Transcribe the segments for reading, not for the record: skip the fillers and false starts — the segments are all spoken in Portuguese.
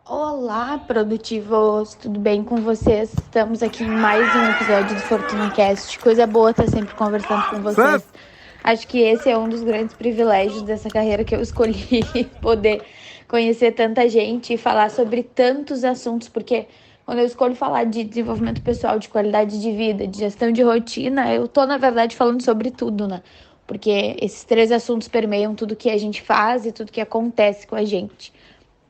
Olá, produtivos! Tudo bem com vocês? Estamos aqui em mais um episódio do Fortuna Cast. Coisa boa estar sempre conversando com vocês. Acho que esse é um dos grandes privilégios dessa carreira que eu escolhi, poder conhecer tanta gente e falar sobre tantos assuntos, porque quando eu escolho falar de desenvolvimento pessoal, de qualidade de vida, de gestão de rotina, eu tô, na verdade, falando sobre tudo, né? Porque esses três assuntos permeiam tudo que a gente faz e tudo que acontece com a gente.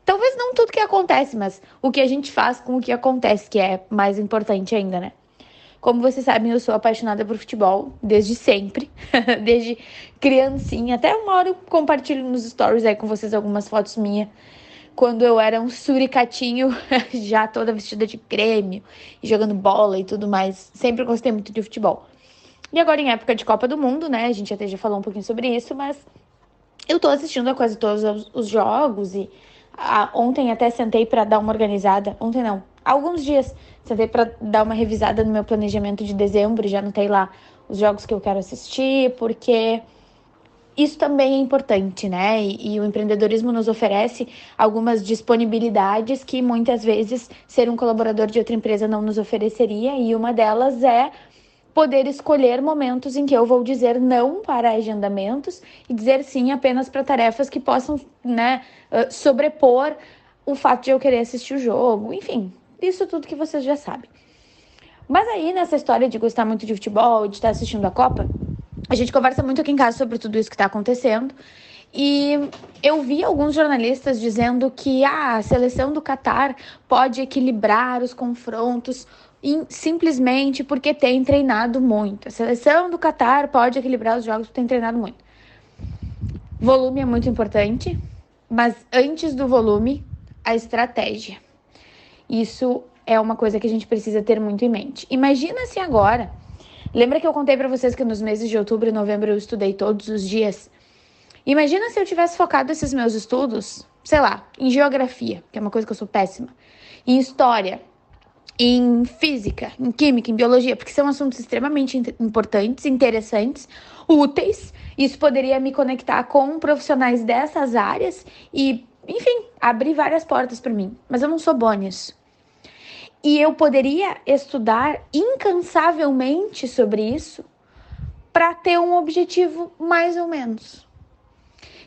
Talvez não tudo que acontece, mas o que a gente faz com o que acontece, que é mais importante ainda, né? Como vocês sabem, eu sou apaixonada por futebol desde sempre, desde criancinha. Até uma hora eu compartilho nos stories aí com vocês algumas fotos minhas. Quando eu era um suricatinho, já toda vestida de Grêmio, jogando bola e tudo mais. Sempre gostei muito de futebol. E agora em época de Copa do Mundo, né? A gente até já falou um pouquinho sobre isso, mas eu tô assistindo a quase todos os jogos e ontem até sentei para dar uma organizada. Ontem não, há alguns dias sentei para dar uma revisada no meu planejamento de dezembro. Já anotei lá os jogos que eu quero assistir, porque isso também é importante, né? E o empreendedorismo nos oferece algumas disponibilidades que muitas vezes ser um colaborador de outra empresa não nos ofereceria, e uma delas é poder escolher momentos em que eu vou dizer não para agendamentos e dizer sim apenas para tarefas que possam, né, sobrepor o fato de eu querer assistir o jogo. Enfim, isso tudo que vocês já sabem. Mas aí, nessa história de gostar muito de futebol, de estar assistindo a Copa, a gente conversa muito aqui em casa sobre tudo isso que está acontecendo. E eu vi alguns jornalistas dizendo que a seleção do Catar pode equilibrar os confrontos simplesmente porque tem treinado muito. A seleção do Catar pode equilibrar os jogos porque tem treinado muito. Volume é muito importante, mas antes do volume, a estratégia. Isso é uma coisa que a gente precisa ter muito em mente. Imagina se agora... Lembra que eu contei para vocês que nos meses de outubro e novembro eu estudei todos os dias? Imagina se eu tivesse focado esses meus estudos, sei lá, em geografia, que é uma coisa que eu sou péssima, em história, em física, em química, em biologia, porque são assuntos extremamente importantes, interessantes, úteis. Isso poderia me conectar com profissionais dessas áreas e, enfim, abrir várias portas para mim. Mas eu não sou boa nisso. E eu poderia estudar incansavelmente sobre isso para ter um objetivo mais ou menos.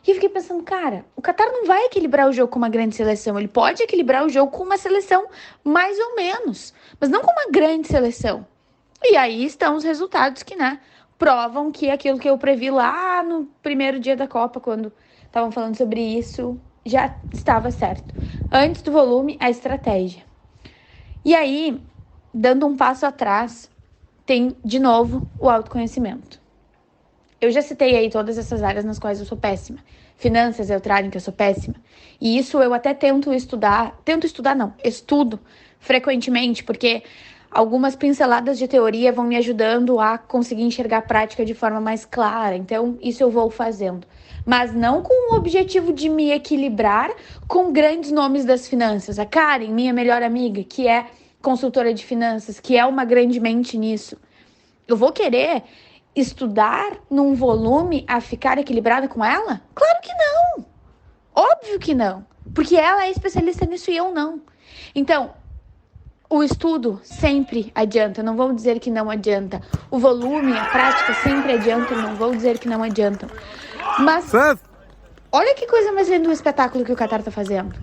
E eu fiquei pensando, cara, o Qatar não vai equilibrar o jogo com uma grande seleção. Ele pode equilibrar o jogo com uma seleção mais ou menos, mas não com uma grande seleção. E aí estão os resultados que, né, provam que aquilo que eu previ lá no primeiro dia da Copa, quando estavam falando sobre isso, já estava certo. Antes do volume, a estratégia. E aí, dando um passo atrás, tem, de novo, o autoconhecimento. Eu já citei aí todas essas áreas nas quais eu sou péssima. Finanças, que eu sou péssima. E isso eu até estudo frequentemente, porque algumas pinceladas de teoria vão me ajudando a conseguir enxergar a prática de forma mais clara. Então, isso eu vou fazendo. Mas não com o objetivo de me equilibrar com grandes nomes das finanças. A Karen, minha melhor amiga, que é consultora de finanças, que é uma grande mente nisso. Eu vou querer estudar num volume a ficar equilibrada com ela? Claro que não! Óbvio que não! Porque ela é especialista nisso e eu não. Então, o estudo sempre adianta, não vou dizer que não adianta. O volume, a prática sempre adianta, não vou dizer que não adiantam. Mas olha que coisa mais linda o espetáculo que o Qatar tá fazendo.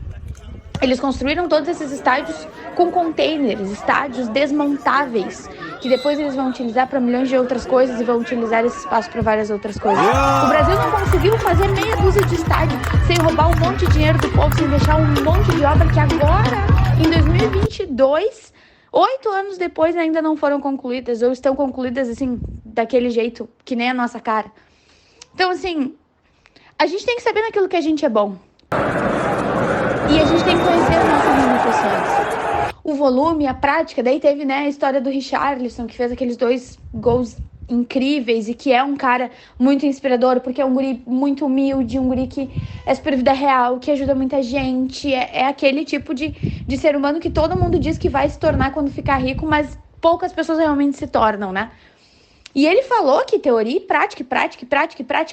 Eles construíram todos esses estádios com containers, estádios desmontáveis, que depois eles vão utilizar para milhões de outras coisas e vão utilizar esse espaço para várias outras coisas. O Brasil não conseguiu fazer meia dúzia de estádios sem roubar um monte de dinheiro do povo, sem deixar um monte de obra que agora, em 2022, 8 anos depois, ainda não foram concluídas, ou estão concluídas assim, daquele jeito, que nem a nossa cara. Então, assim, a gente tem que saber naquilo que a gente é bom. E a gente tem que conhecer as nossas limitações. O volume, a prática, daí teve, né, a história do Richarlison, que fez aqueles 2 gols incríveis e que é um cara muito inspirador, porque é um guri muito humilde, um guri que é super vida real, que ajuda muita gente, é aquele tipo de ser humano que todo mundo diz que vai se tornar quando ficar rico, mas poucas pessoas realmente se tornam, né? E ele falou que teoria e prática,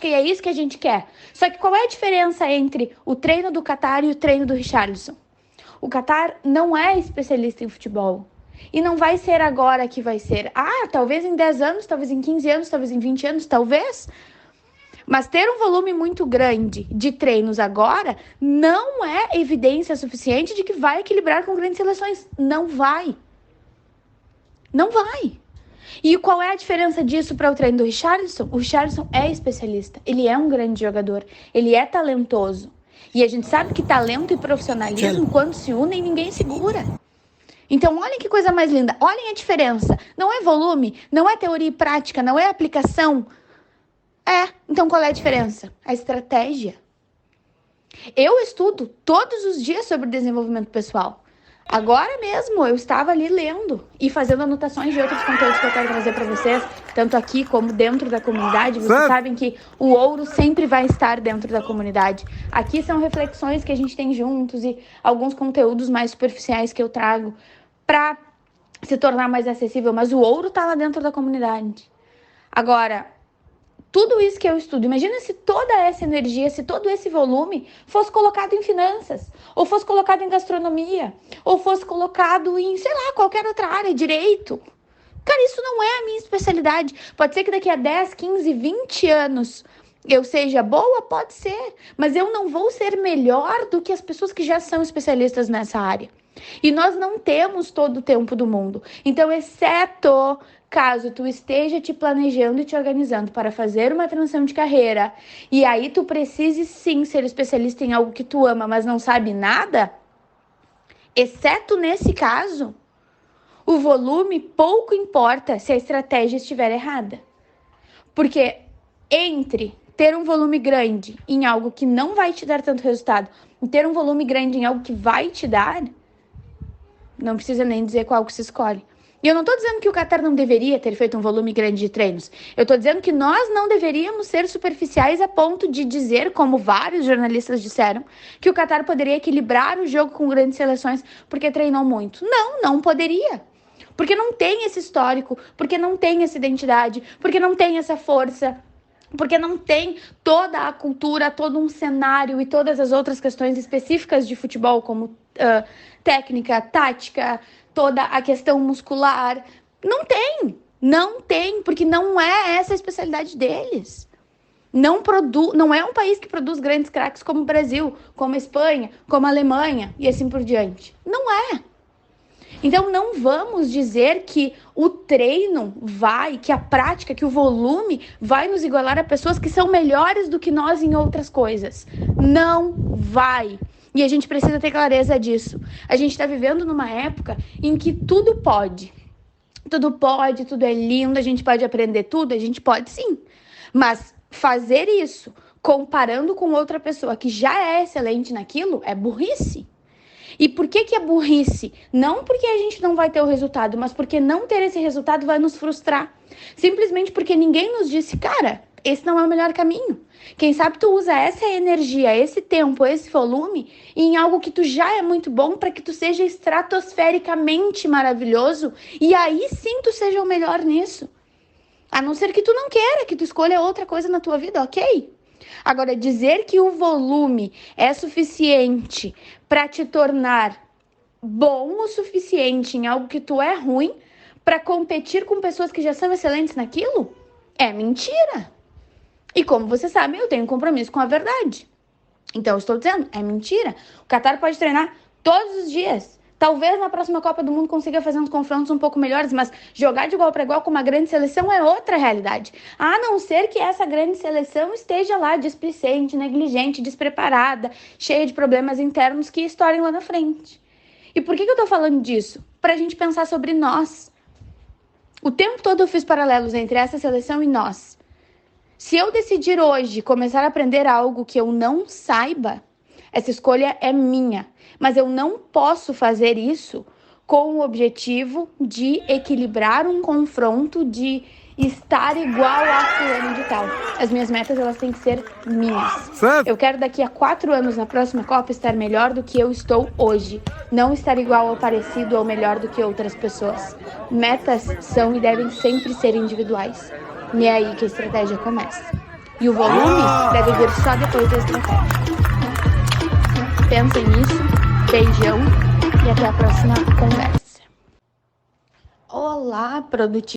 e é isso que a gente quer. Só que qual é a diferença entre o treino do Qatar e o treino do Richarlison? O Qatar não é especialista em futebol. E não vai ser agora que vai ser. Talvez em 10 anos, talvez em 15 anos, talvez em 20 anos, talvez. Mas ter um volume muito grande de treinos agora não é evidência suficiente de que vai equilibrar com grandes seleções. Não vai. Não vai. E qual é a diferença disso para o treino do Richarlison? O Richarlison é especialista. Ele é um grande jogador. Ele é talentoso. E a gente sabe que talento e profissionalismo, quando se unem, ninguém segura. Então, olhem que coisa mais linda. Olhem a diferença. Não é volume, não é teoria e prática, não é aplicação. Então qual é a diferença? A estratégia. Eu estudo todos os dias sobre desenvolvimento pessoal. Agora mesmo eu estava ali lendo e fazendo anotações de outros conteúdos que eu quero trazer para vocês, tanto aqui como dentro da comunidade. Vocês sabem que o ouro sempre vai estar dentro da comunidade. Aqui são reflexões que a gente tem juntos e alguns conteúdos mais superficiais que eu trago para se tornar mais acessível, mas o ouro está lá dentro da comunidade. Agora, tudo isso que eu estudo, imagina se toda essa energia, se todo esse volume fosse colocado em finanças, ou fosse colocado em gastronomia, ou fosse colocado em, qualquer outra área, direito. Cara, isso não é a minha especialidade. Pode ser que daqui a 10, 15, 20 anos eu seja boa, pode ser, mas eu não vou ser melhor do que as pessoas que já são especialistas nessa área. E nós não temos todo o tempo do mundo. Então, exceto caso tu esteja te planejando e te organizando para fazer uma transição de carreira, e aí tu precise sim ser especialista em algo que tu ama, mas não sabe nada, exceto nesse caso, o volume pouco importa se a estratégia estiver errada. Porque entre ter um volume grande em algo que não vai te dar tanto resultado e ter um volume grande em algo que vai te dar, não precisa nem dizer qual que se escolhe. E eu não estou dizendo que o Qatar não deveria ter feito um volume grande de treinos. Eu estou dizendo que nós não deveríamos ser superficiais a ponto de dizer, como vários jornalistas disseram, que o Qatar poderia equilibrar o jogo com grandes seleções porque treinou muito. Não poderia. Porque não tem esse histórico, porque não tem essa identidade, porque não tem essa força, porque não tem toda a cultura, todo um cenário e todas as outras questões específicas de futebol, como técnica, tática, toda a questão muscular. Não tem, porque não é essa a especialidade deles. Não é um país que produz grandes craques como o Brasil, como a Espanha, como a Alemanha e assim por diante. Não é. Então não vamos dizer que o treino que a prática, que o volume vai nos igualar a pessoas que são melhores do que nós em outras coisas. Não vai. E a gente precisa ter clareza disso. A gente está vivendo numa época em que tudo pode. Tudo pode, tudo é lindo, a gente pode aprender tudo, a gente pode sim. Mas fazer isso comparando com outra pessoa que já é excelente naquilo é burrice. E por que é burrice? Não porque a gente não vai ter o resultado, mas porque não ter esse resultado vai nos frustrar. Simplesmente porque ninguém nos disse, cara, esse não é o melhor caminho. Quem sabe tu usa essa energia, esse tempo, esse volume em algo que tu já é muito bom para que tu seja estratosfericamente maravilhoso e aí sim tu seja o melhor nisso. A não ser que tu não queira, que tu escolha outra coisa na tua vida, ok? Agora, dizer que o volume é suficiente para te tornar bom o suficiente em algo que tu é ruim para competir com pessoas que já são excelentes naquilo é mentira. E como você sabe, eu tenho um compromisso com a verdade. Então, eu estou dizendo, é mentira. O Qatar pode treinar todos os dias. Talvez na próxima Copa do Mundo consiga fazer uns confrontos um pouco melhores, mas jogar de igual para igual com uma grande seleção é outra realidade. A não ser que essa grande seleção esteja lá displicente, negligente, despreparada, cheia de problemas internos que estourem lá na frente. E por que eu tô falando disso? Pra gente pensar sobre nós. O tempo todo eu fiz paralelos entre essa seleção e nós. Se eu decidir hoje começar a aprender algo que eu não saiba, essa escolha é minha. Mas eu não posso fazer isso com o objetivo de equilibrar um confronto, de estar igual a fulano de tal. As minhas metas, elas têm que ser minhas. Certo. Eu quero daqui a 4 anos, na próxima Copa, estar melhor do que eu estou hoje. Não estar igual ou parecido ou melhor do que outras pessoas. Metas são e devem sempre ser individuais. E é aí que a estratégia começa. E o volume deve vir só depois da estratégia. Pensem nisso. Beijão e até a próxima conversa. Olá, produtivo!